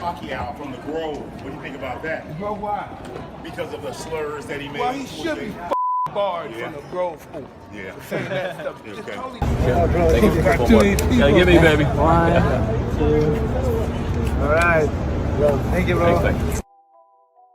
Pacquiao from the Grove. What do you think about that? Bro, why? Because of the slurs that he made. Well, he should be barred from the Grove. Yeah. Saying that stuff. Okay. Just totally. Yeah, bro. Thank you Back to these people. Gotta get me, baby. 1, 2. All right. Bro, thank you, bro. Thanks.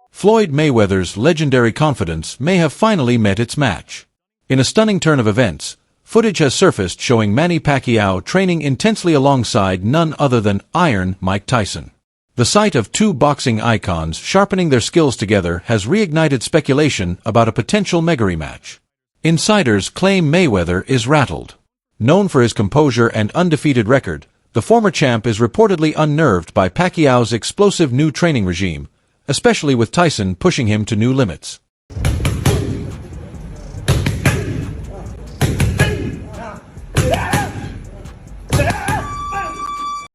Floyd Mayweather's legendary confidence may have finally met its match. In a stunning turn of events, footage has surfaced showing Manny Pacquiao training intensely alongside none other than Iron Mike Tyson. The sight of two boxing icons sharpening their skills together has reignited speculation about a potential mega rematch. Insiders claim Mayweather is rattled. Known for his composure and undefeated record, the former champ is reportedly unnerved by Pacquiao's explosive new training regime, especially with Tyson pushing him to new limits.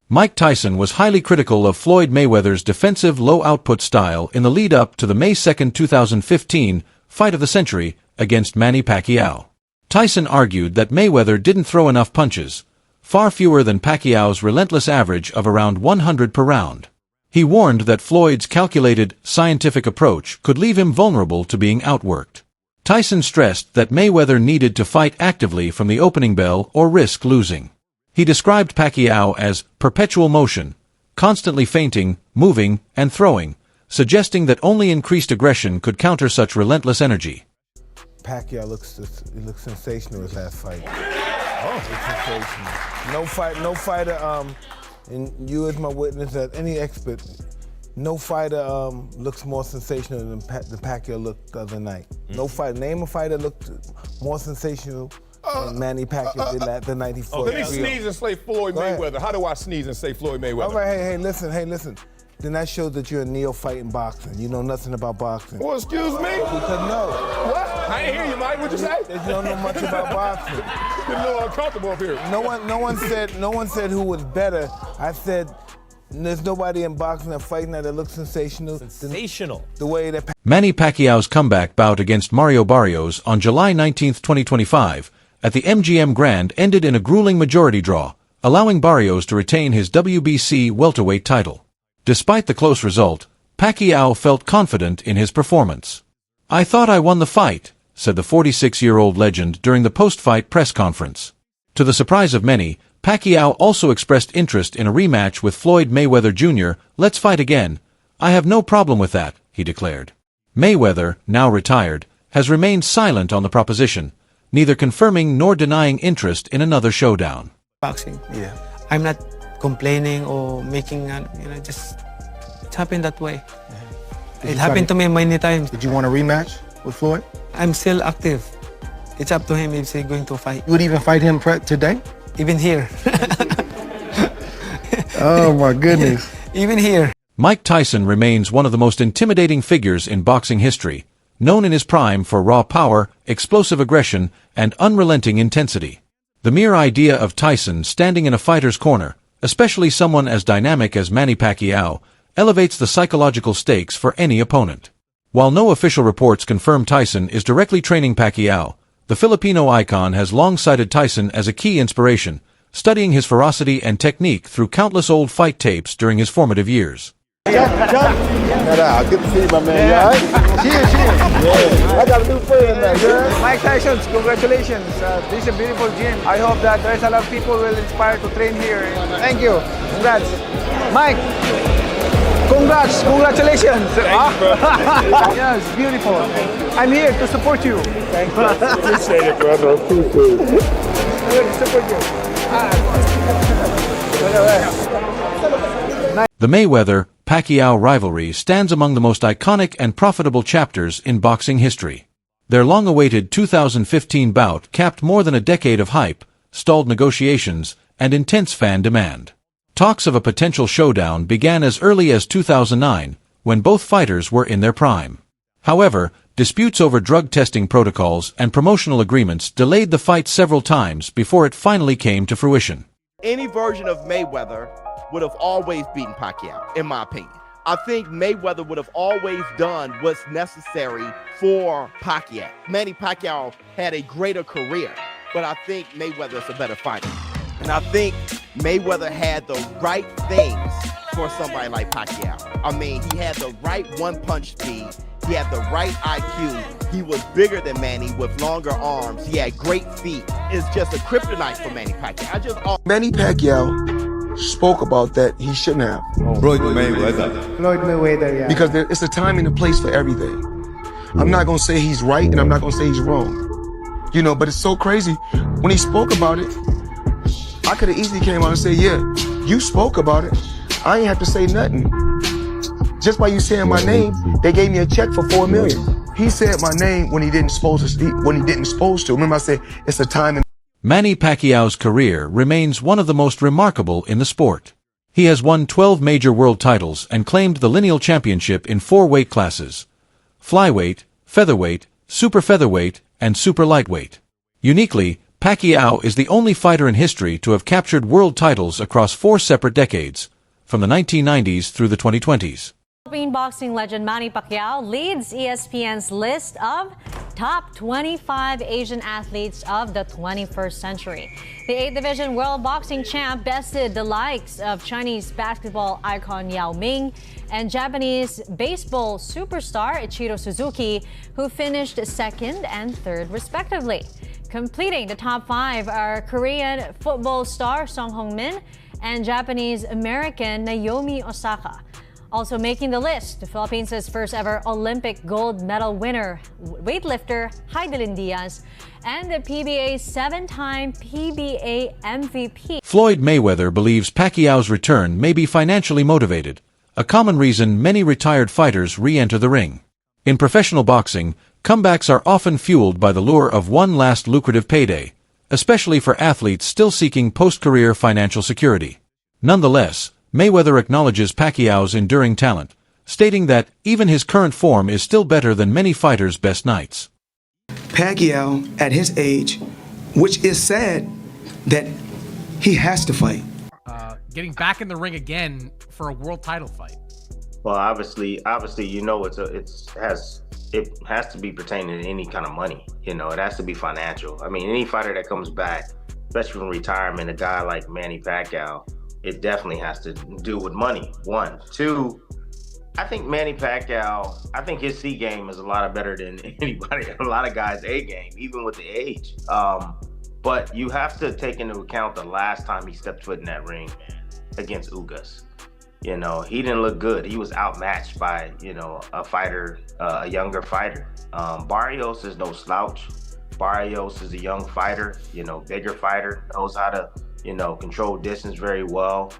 Mike Tyson was highly critical of Floyd Mayweather's defensive low-output style in the lead-up to the May 2, 2015, fight of the century against Manny Pacquiao. Tyson argued that Mayweather didn't throw enough punches, far fewer than Pacquiao's relentless average of around 100 per round. He warned that Floyd's calculated, scientific approach could leave him vulnerable to being outworked. Tyson stressed that Mayweather needed to fight actively from the opening bell or risk losing. He described Pacquiao as perpetual motion, constantly feinting, moving, and throwing, suggesting that only increased aggression could counter such relentless energy. Pacquiao looks sensational his last fight. Oh, it's sensational. No fighter, and you as my witness, as any expert, no fighter looks more sensational than the Pacquiao looked the other night. No fighter, name a fighter looked more sensational than Manny Pacquiao did the night he fought. Let me sneeze and say Floyd Mayweather. How do I sneeze and say Floyd Mayweather? All right, hey, listen. Then that shows that you're a neophyte in boxing. You know nothing about boxing. Well, excuse me? Because no. What? I didn't hear you, Mike. What'd you say? You don't know much about boxing. You're a little uncomfortable up here. No one said who was better. I said there's nobody in boxing that fighting that looks sensational. Sensational. The way that Manny Pacquiao's comeback bout against Mario Barrios on July 19, 2025, at the MGM Grand ended in a grueling majority draw, allowing Barrios to retain his WBC welterweight title. Despite the close result, Pacquiao felt confident in his performance. "I thought I won the fight," said the 46-year-old legend during the post-fight press conference. To the surprise of many, Pacquiao also expressed interest in a rematch with Floyd Mayweather Jr. "Let's fight again. I have no problem with that," he declared. Mayweather, now retired, has remained silent on the proposition, neither confirming nor denying interest in another showdown. Boxing. yeah. I'm not complaining or making, just it happened that way. It happened to me many times. Did you want a rematch with Floyd? I'm still active. It's up to him if he's going to fight. You would even fight him today? Even here. Oh my goodness. Even here. Mike Tyson remains one of the most intimidating figures in boxing history, known in his prime for raw power, explosive aggression, and unrelenting intensity. The mere idea of Tyson standing in a fighter's corner, especially someone as dynamic as Manny Pacquiao, elevates the psychological stakes for any opponent. While no official reports confirm Tyson is directly training Pacquiao, the Filipino icon has long cited Tyson as a key inspiration, studying his ferocity and technique through countless old fight tapes during his formative years. Good to see you, my man. You all right? Cheers. Yeah. I got a new friend now, girl. Mike Tyson, congratulations. This is a beautiful gym. I hope that there's a lot of people will inspire to train here. Thank you. Congrats. Mike, congratulations. Thanks, bro. Yes, beautiful. I'm here to support you. Thanks, bro. Appreciate it, brother. Appreciate it. I'm here to support you. The Mayweather-Pacquiao rivalry stands among the most iconic and profitable chapters in boxing history. Their long-awaited 2015 bout capped more than a decade of hype, stalled negotiations, and intense fan demand. Talks of a potential showdown began as early as 2009, when both fighters were in their prime. However, disputes over drug testing protocols and promotional agreements delayed the fight several times before it finally came to fruition. Any version of Mayweather would have always beaten Pacquiao, in my opinion. I think Mayweather would have always done what's necessary for Pacquiao. Manny Pacquiao had a greater career, but I think Mayweather's a better fighter. And I think Mayweather had the right things for somebody like Pacquiao. I mean, he had the right one-punch speed. He had the right IQ. He was bigger than Manny with longer arms. He had great feet. It's just a kryptonite for Manny Pacquiao. Manny Pacquiao spoke about that he shouldn't have. Floyd Mayweather. Floyd Mayweather, yeah. Because it's a time and a place for everything. I'm not gonna say he's right and I'm not gonna say he's wrong. You know, but it's so crazy. When he spoke about it, I could have easily came out and said, yeah, you spoke about it. I ain't have to say nothing. Just by you saying my name, they gave me a check for $4 million. He said my name when he didn't supposed to. Remember I said it's a time and Manny Pacquiao's career remains one of the most remarkable in the sport. He has won 12 major world titles and claimed the lineal championship in 4 weight classes: flyweight, featherweight, super featherweight, and super lightweight. Uniquely, Pacquiao is the only fighter in history to have captured world titles across 4 separate decades, from the 1990s through the 2020s. Philippine boxing legend Manny Pacquiao leads ESPN's list of top 25 Asian athletes of the 21st century. The 8th Division World Boxing Champ bested the likes of Chinese basketball icon Yao Ming and Japanese baseball superstar Ichiro Suzuki, who finished 2nd and 3rd respectively. Completing the top 5 are Korean football star Song Hong-min and Japanese-American Naomi Osaka. Also making the list, the Philippines' first ever Olympic gold medal winner, weightlifter Heidelin Diaz, and the PBA's 7-time PBA MVP. Floyd Mayweather believes Pacquiao's return may be financially motivated, a common reason many retired fighters re-enter the ring. In professional boxing, comebacks are often fueled by the lure of one last lucrative payday, especially for athletes still seeking post-career financial security. Nonetheless, Mayweather acknowledges Pacquiao's enduring talent, stating that even his current form is still better than many fighters' best nights. Pacquiao, at his age, which is sad that he has to fight. Getting back in the ring again for a world title fight. Well, obviously, you know, it has to be pertaining to any kind of money. You know, it has to be financial. I mean, any fighter that comes back, especially from retirement, a guy like Manny Pacquiao, it definitely has to do with money. 1, 2. I think Manny Pacquiao, I think his C game is a lot better than anybody, a lot of guys' A game, even with the age. But you have to take into account the last time he stepped foot in that ring against Ugas. You know, he didn't look good. He was outmatched by, you know, a fighter, a younger fighter. Barrios is no slouch. Barrios is a young fighter, you know, bigger fighter, knows how to, you know, control distance very well,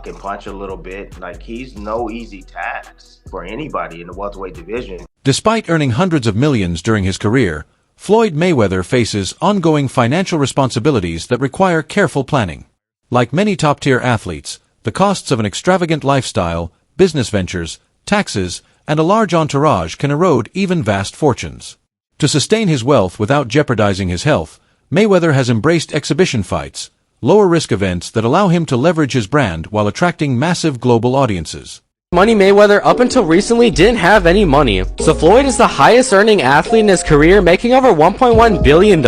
can punch a little bit. Like, he's no easy task for anybody in the welterweight division. Despite earning hundreds of millions during his career, Floyd Mayweather faces ongoing financial responsibilities that require careful planning. Like many top-tier athletes, the costs of an extravagant lifestyle, business ventures, taxes, and a large entourage can erode even vast fortunes. To sustain his wealth without jeopardizing his health, Mayweather has embraced exhibition fights, lower-risk events that allow him to leverage his brand while attracting massive global audiences. Money Mayweather up until recently didn't have any money, so Floyd is the highest earning athlete in his career, making over $1.1 billion.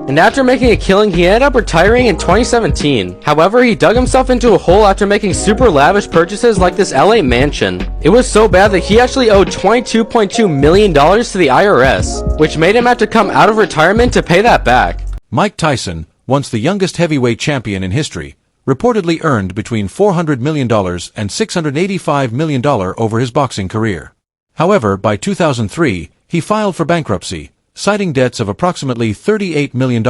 And after making a killing, he ended up retiring in 2017. However, he dug himself into a hole after making super lavish purchases like this LA mansion. It was so bad that he actually owed $22.2 million to the IRS, which made him have to come out of retirement to pay that back. Mike Tyson, once the youngest heavyweight champion in history, reportedly earned between $400 million and $685 million over his boxing career. However, by 2003, he filed for bankruptcy, citing debts of approximately $38 million,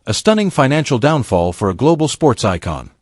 a stunning financial downfall for a global sports icon.